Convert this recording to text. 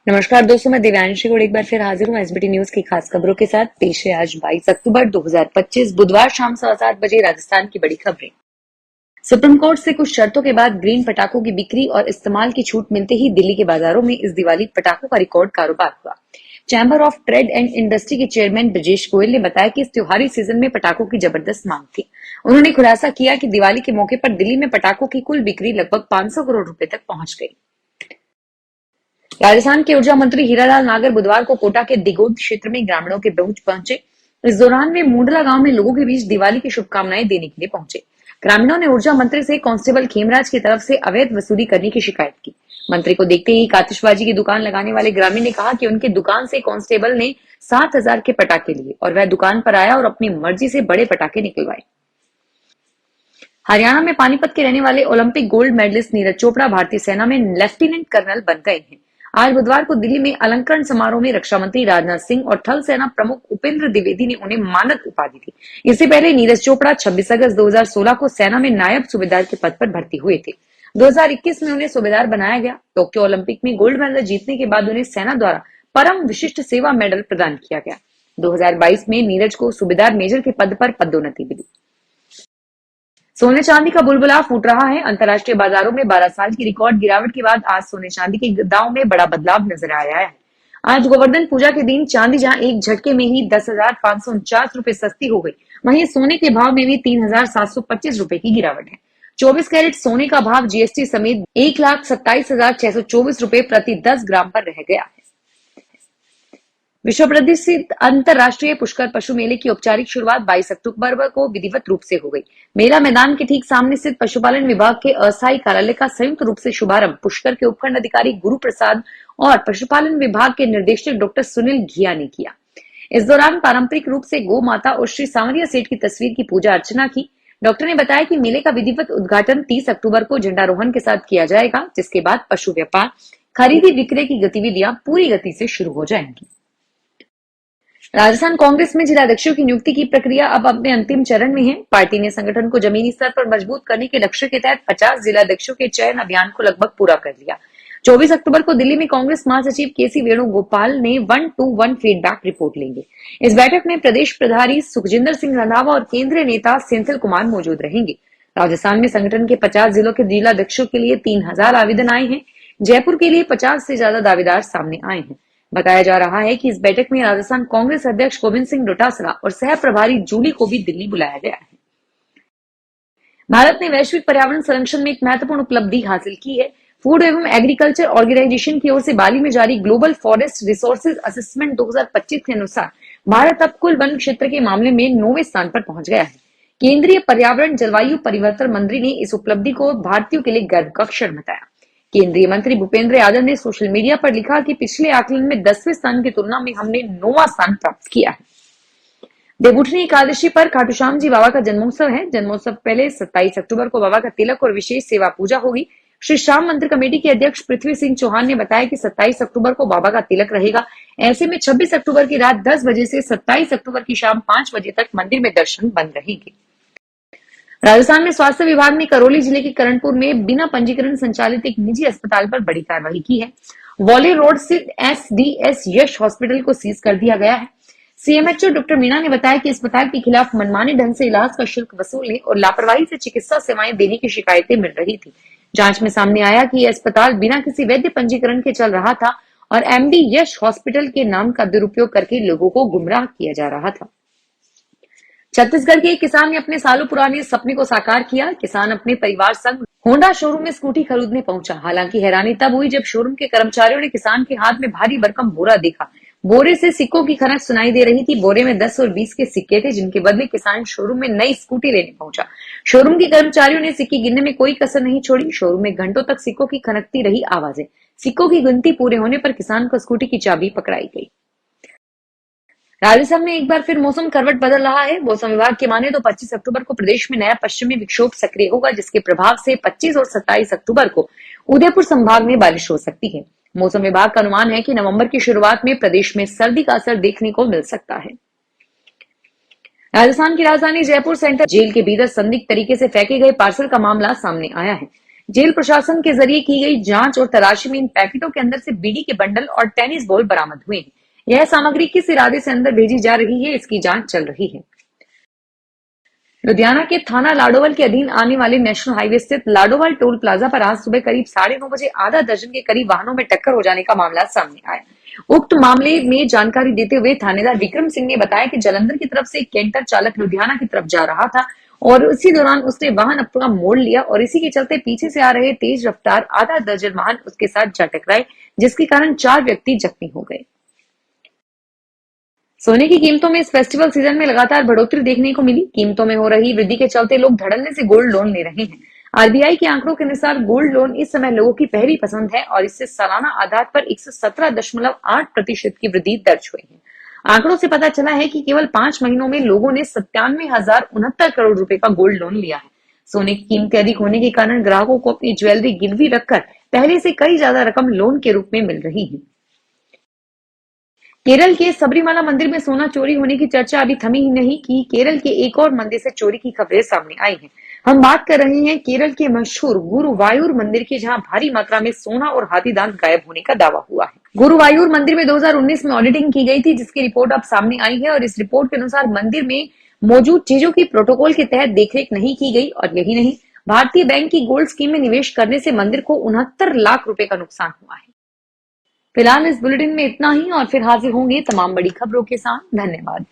नमस्कार दोस्तों, मैं दिव्यांशी गुड़ एक बार फिर हाजिर हूँ एसबीटी न्यूज की खास खबरों के साथ। पेश है आज 22 अक्टूबर 2025 बुधवार शाम 7:15 राजस्थान की बड़ी खबरें। सुप्रीम कोर्ट से कुछ शर्तों के बाद ग्रीन पटाखों की बिक्री और इस्तेमाल की छूट मिलते ही दिल्ली के बाजारों में इस दिवाली पटाखों का रिकॉर्ड कारोबार हुआ। Chamber of trade and industry के चेयरमैन ब्रजेश गोयल ने बताया कि इस त्योहारी सीजन में पटाखों की जबरदस्त मांग थी। उन्होंने खुलासा किया कि दिवाली के मौके पर दिल्ली में पटाखों की कुल बिक्री लगभग 500 करोड़ रुपए तक पहुंच गई। राजस्थान के ऊर्जा मंत्री हीरालाल नागर बुधवार को कोटा के दिगोद क्षेत्र में ग्रामीणों के बीच पहुंचे। इस दौरान वे मुंडला गांव में लोगों के बीच दिवाली की शुभकामनाएं देने के लिए पहुंचे। ग्रामीणों ने ऊर्जा मंत्री से कांस्टेबल खेमराज की तरफ से अवैध वसूली करने की शिकायत की। मंत्री को देखते ही आतिशबाजी की दुकान लगाने वाले ग्रामीण ने कहा कि उनकी दुकान से कांस्टेबल ने 7,000 के पटाखे लिए और वह दुकान पर आया और अपनी मर्जी से बड़े पटाखे निकलवाए। हरियाणा में पानीपत के रहने वाले Olympic gold medallist Neeraj Chopra भारतीय सेना में लेफ्टिनेंट कर्नल बन गए हैं। आज बुधवार को दिल्ली में अलंकरण समारोह में रक्षा मंत्री राजनाथ सिंह और थल सेना प्रमुख उपेंद्र द्विवेदी ने उन्हें मानद उपाधि दी। इससे पहले नीरज चोपड़ा 26 अगस्त 2016 को सेना में नायब सूबेदार के पद पर भर्ती हुए थे। 2021 में उन्हें सूबेदार बनाया गया। टोक्यो ओलंपिक में गोल्ड मेडल जीतने के बाद उन्हें सेना द्वारा परम विशिष्ट सेवा मेडल प्रदान किया गया। 2022 में नीरज को सूबेदार मेजर के पद पर पदोन्नति मिली। सोने चांदी का बुलबुला फूट रहा है। अंतर्राष्ट्रीय बाजारों में 12 साल की रिकॉर्ड गिरावट के बाद आज सोने चांदी के दाम में बड़ा बदलाव नजर आया है। आज गोवर्धन पूजा के दिन चांदी जहां एक झटके में ही 10,549 रुपए सस्ती हो गई, वहीं सोने के भाव में भी 3,725 रुपए की गिरावट है। 24 कैरेट सोने का भाव जीएसटी समेत 1,27,624 रुपए प्रति 10 ग्राम पर रह गया है। विश्व प्रसिद्ध अंतरराष्ट्रीय पुष्कर पशु मेले की औपचारिक शुरुआत 22 अक्टूबर को विधिवत रूप से हो गई। मेला मैदान के ठीक सामने स्थित पशुपालन विभाग के अस्थायी कार्यालय का संयुक्त रूप से शुभारंभ पुष्कर के उपखंड अधिकारी गुरु प्रसाद और पशुपालन विभाग के निर्देशक डॉक्टर सुनील घिया ने किया। इस दौरान पारंपरिक रूप से गौ माता और श्री सांवरिया सेठ की तस्वीर की पूजा अर्चना की। डॉक्टर ने बताया कि मेले का विधिवत उद्घाटन 30 अक्टूबर को झंडारोहण के साथ किया जाएगा, जिसके बाद पशु व्यापार, खरीदी विक्रय की गतिविधियां पूरी गति से शुरू हो जाएंगी। राजस्थान कांग्रेस में जिलाध्यक्षों की नियुक्ति की प्रक्रिया अब अपने अंतिम चरण में है। पार्टी ने संगठन को जमीनी स्तर पर मजबूत करने के लक्ष्य के तहत 50 जिलाध्यक्षों के चयन अभियान को लगभग पूरा कर लिया। 24 अक्टूबर को दिल्ली में कांग्रेस महासचिव केसी वेणुगोपाल ने 1-to-1 फीडबैक रिपोर्ट लेंगे। इस बैठक में प्रदेश प्रभारी सुखजिंदर सिंह रंधावा और केंद्रीय नेता सेंथिल कुमार मौजूद रहेंगे। राजस्थान में संगठन के 50 जिलों के जिलाध्यक्षों के लिए 3,000 आवेदन आए हैं। जयपुर के लिए 50 से ज्यादा दावेदार सामने आए हैं। बताया जा रहा है कि इस बैठक में राजस्थान कांग्रेस अध्यक्ष गोविंद सिंह डोटासरा और सह प्रभारी जूली को भी दिल्ली बुलाया गया है। भारत ने वैश्विक पर्यावरण संरक्षण में एक महत्वपूर्ण उपलब्धि हासिल की है। फूड एवं एग्रीकल्चर ऑर्गेनाइजेशन की ओर से बाली में जारी ग्लोबल फॉरेस्ट रिसोर्सेज असेसमेंट 2025 के अनुसार भारत अब कुल वन क्षेत्र के मामले में 9वें स्थान पर पहुंच गया है। केंद्रीय पर्यावरण जलवायु परिवर्तन मंत्री ने इस उपलब्धि को भारतीयों के लिए गर्व का क्षण बताया। केंद्रीय मंत्री भूपेंद्र यादव ने सोशल मीडिया पर लिखा कि पिछले आकलन में 10वें स्थान की तुलना में हमने 9वां स्थान प्राप्त किया है। देवउठनी एकादशी पर खाटू श्याम जी बाबा का जन्मोत्सव है। जन्मोत्सव पहले 27 अक्टूबर को बाबा का तिलक और विशेष सेवा पूजा होगी। श्री श्याम मंदिर कमेटी के अध्यक्ष पृथ्वी सिंह चौहान ने बताया कि 27 अक्टूबर को बाबा का तिलक रहेगा। ऐसे में 26 अक्टूबर की रात 10 बजे से 27 अक्टूबर की शाम 5 बजे तक मंदिर में दर्शन बंद रहेंगे। राजस्थान में स्वास्थ्य विभाग ने करौली जिले के करणपुर में बिना पंजीकरण संचालित एक निजी अस्पताल पर बड़ी कार्रवाई की है। वॉले रोड स्थित एसडीएस यश हॉस्पिटल को सीज कर दिया गया है। सीएमएचओ डॉक्टर मीणा ने बताया कि अस्पताल के खिलाफ मनमाने ढंग से इलाज का शुल्क वसूलने और लापरवाही से चिकित्सा सेवाएं देने की शिकायतें मिल रही थी। जांच में सामने आया कि यह अस्पताल बिना किसी वैध पंजीकरण के चल रहा था और एमडी यश हॉस्पिटल के नाम का दुरुपयोग करके लोगों को गुमराह किया जा रहा था। छत्तीसगढ़ के एक किसान ने अपने सालों पुराने सपने को साकार किया। किसान अपने परिवार संग होंडा शोरूम में स्कूटी खरीदने पहुंचा। हालांकि हैरानी तब हुई जब शोरूम के कर्मचारियों ने किसान के हाथ में भारी भरकम बोरा देखा। बोरे से सिक्कों की खनक सुनाई दे रही थी। बोरे में 10 और 20 के सिक्के थे, जिनके बदले किसान शोरूम में नई स्कूटी लेने पहुंचा। शोरूम के कर्मचारियों ने सिक्के गिनने में कोई कसर नहीं छोड़ी। शोरूम में घंटों तक सिक्कों की खनकती रही आवाजें। सिक्कों की गिनती पूरे होने पर किसान को स्कूटी की चाबी पकड़ाई गई। राजस्थान में एक बार फिर मौसम करवट बदल रहा है। मौसम विभाग की माने तो 25 अक्टूबर को प्रदेश में नया पश्चिमी विक्षोभ सक्रिय होगा, जिसके प्रभाव से 25 और 27 अक्टूबर को उदयपुर संभाग में बारिश हो सकती है। मौसम विभाग का अनुमान है कि नवंबर की शुरुआत में प्रदेश में सर्दी का असर देखने को मिल सकता है। राजस्थान की राजधानी जयपुर सेंट्रल जेल के भीतर संदिग्ध तरीके से फेंके गए पार्सल का मामला सामने आया है। जेल प्रशासन के जरिए की गई जांच और तलाशी में इन पैकेटों के अंदर से बीड़ी के बंडल और टेनिस बॉल बरामद हुए हैं। यह सामग्री किस इरादे से अंदर भेजी जा रही है, इसकी जांच चल रही है। लुधियाना के थाना लाडोवाल के अधीन आने वाले नेशनल हाईवे स्थित लाडोवाल टोल प्लाजा पर आज सुबह करीब 9:30 बजे आधा दर्जन के करीब वाहनों में टक्कर हो जाने का मामला सामने आया। उक्त मामले में जानकारी देते हुए थानेदार विक्रम सिंह ने बताया कि जालंधर की तरफ से एक कैंटर चालक लुधियाना की तरफ जा रहा था और इसी दौरान उसने वाहन अपना मोड़ लिया और इसी के चलते पीछे से आ रहे तेज रफ्तार आधा दर्जन वाहन उसके साथ जा टकराए, जिसके कारण 4 व्यक्ति जख्मी हो गए। सोने की कीमतों में इस फेस्टिवल सीजन में लगातार बढ़ोतरी देखने को मिली। कीमतों में हो रही वृद्धि के चलते लोग धड़ल्ले से गोल्ड लोन ले रहे हैं। आरबीआई के आंकड़ों के अनुसार गोल्ड लोन इस समय लोगों की पहली पसंद है और इससे सालाना आधार पर 117.8% की वृद्धि दर्ज हुई है। आंकड़ों से पता चला है कि केवल 5 महीनों में लोगों ने 97,069 करोड़ रुपए का गोल्ड लोन लिया है। सोने की कीमतें अधिक होने के कारण ग्राहकों को अपनी ज्वेलरी गिरवी रखकर पहले से कई ज्यादा रकम लोन के रूप में मिल रही है। केरल के सबरीमाला मंदिर में सोना चोरी होने की चर्चा अभी थमी ही नहीं कि केरल के एक और मंदिर से चोरी की खबरें सामने आई हैं। हम बात कर रहे हैं केरल के मशहूर गुरुवायूर मंदिर की, जहां भारी मात्रा में सोना और हाथी दांत गायब होने का दावा हुआ है। गुरुवायूर मंदिर में 2019 में ऑडिटिंग की गई थी, जिसकी रिपोर्ट अब सामने आई है और इस रिपोर्ट के अनुसार मंदिर में मौजूद चीजों की प्रोटोकॉल के तहत देखरेख नहीं की गई और यही नहीं, भारतीय बैंक की गोल्ड स्कीम में निवेश करने से मंदिर को 69 लाख रुपए का नुकसान हुआ है। फिलहाल इस बुलेटिन में इतना ही और फिर हाजिर होंगे तमाम बड़ी खबरों के साथ। धन्यवाद।